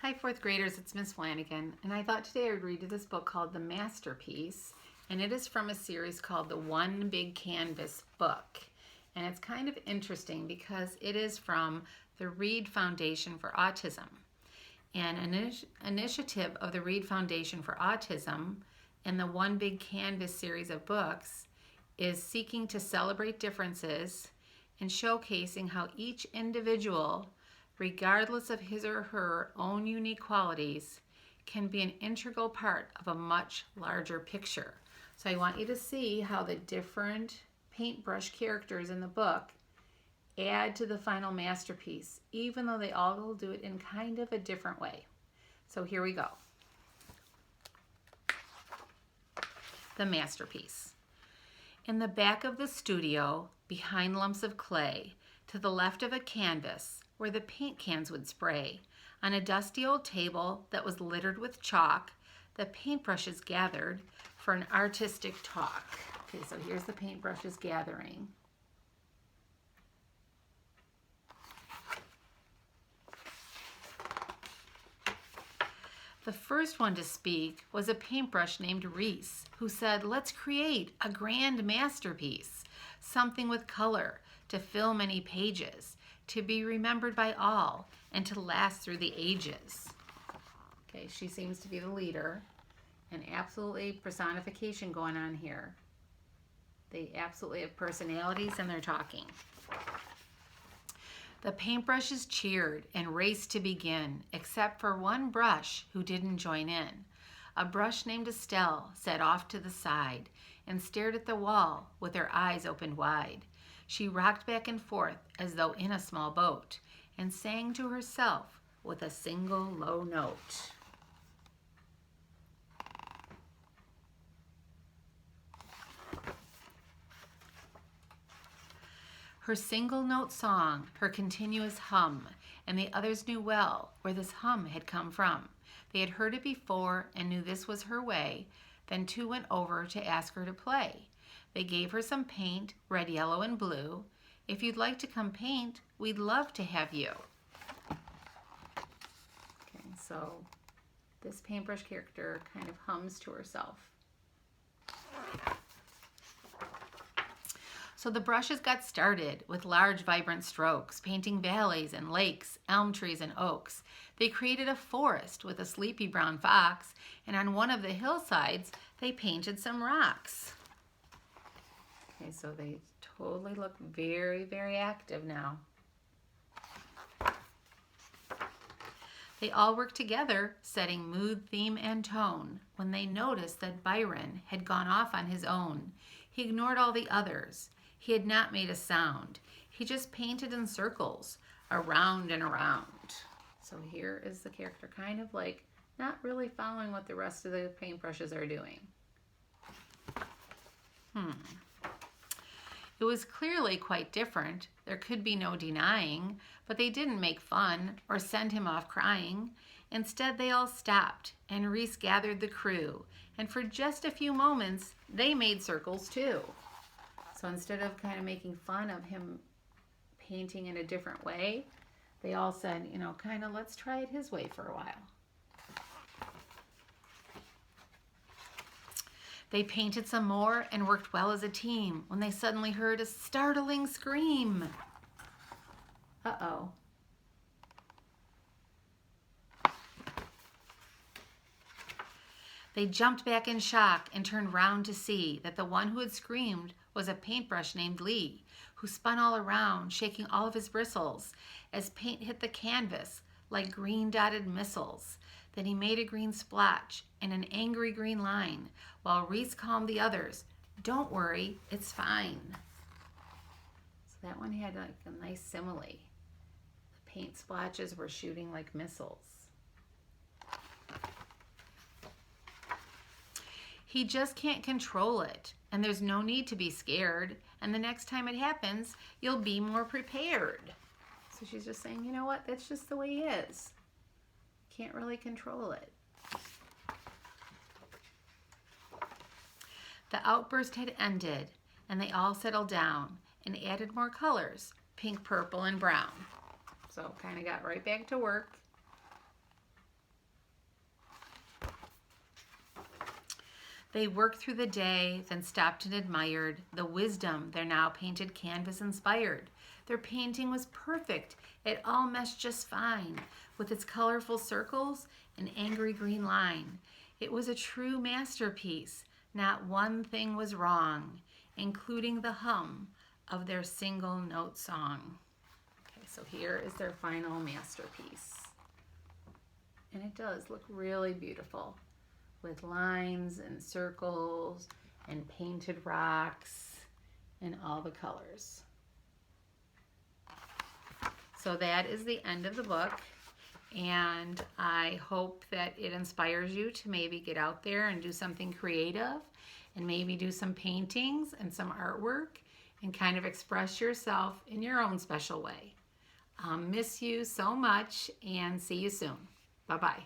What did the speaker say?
Hi, fourth graders, it's Ms Flanagan, and I thought today I would read you this book called The Masterpiece, and it is from a series called The One Big Canvas Book. And it's kind of interesting because it is from the Reed Foundation for Autism. And an initiative of the Reed Foundation for Autism and the One Big Canvas series of books is seeking to celebrate differences and showcasing how each individual, regardless of his or her own unique qualities, can be an integral part of a much larger picture. So I want you to see how the different paintbrush characters in the book add to the final masterpiece, even though they all will do it in kind of a different way. So here we go. The masterpiece. In the back of the studio, behind lumps of clay, to the left of a canvas, where the paint cans would spray, on a dusty old table that was littered with chalk, the paintbrushes gathered for an artistic talk. Okay, so here's the paintbrushes gathering. The first one to speak was a paintbrush named Reese, who said, "Let's create a grand masterpiece, something with color, to fill many pages, to be remembered by all, and to last through the ages." Okay, she seems to be the leader, and absolutely personification going on here. They absolutely have personalities and they're talking. The paintbrushes cheered and raced to begin, except for one brush who didn't join in. A brush named Estelle sat off to the side and stared at the wall with her eyes opened wide. She rocked back and forth as though in a small boat and sang to herself with a single low note. Her single note song, her continuous hum, and the others knew well where this hum had come from. They had heard it before and knew this was her way. Then two went over to ask her to play. They gave her some paint, red, yellow, and blue. "If you'd like to come paint, we'd love to have you." Okay, so this paintbrush character kind of hums to herself. So the brushes got started with large, vibrant strokes, painting valleys and lakes, elm trees and oaks. They created a forest with a sleepy brown fox, and on one of the hillsides, they painted some rocks. Okay, so they totally look very, very active now. They all worked together, setting mood, theme, and tone, when they noticed that Byron had gone off on his own. He ignored all the others. He had not made a sound. He just painted in circles, around and around. So here is the character kind of like not really following what the rest of the paintbrushes are doing. It was clearly quite different. There could be no denying, but they didn't make fun or send him off crying. Instead, they all stopped, and Reese gathered the crew, and for just a few moments, they made circles too. So instead of kind of making fun of him painting in a different way, they all said, you know, kind of let's try it his way for a while. They painted some more and worked well as a team when they suddenly heard a startling scream. Uh-oh. They jumped back in shock and turned round to see that the one who had screamed was a paintbrush named Lee, who spun all around, shaking all of his bristles as paint hit the canvas like green dotted missiles. Then he made a green splotch and an angry green line, while Reese calmed the others. "Don't worry, it's fine." So that one had like a nice simile. The paint splotches were shooting like missiles. "He just can't control it, and there's no need to be scared, and the next time it happens, you'll be more prepared." So she's just saying, you know what, that's just the way he is. Can't really control it. The outburst had ended, and they all settled down and added more colors, pink, purple, and brown. So kind of got right back to work. They worked through the day, then stopped and admired the wisdom their now painted canvas inspired. Their painting was perfect. It all meshed just fine, with its colorful circles and angry green line. It was a true masterpiece. Not one thing was wrong, including the hum of their single note song. Okay, so here is their final masterpiece. And it does look really beautiful with lines and circles and painted rocks and all the colors. So that is the end of the book, and I hope that it inspires you to maybe get out there and do something creative and maybe do some paintings and some artwork and kind of express yourself in your own special way. Miss you so much, and see you soon. Bye-bye.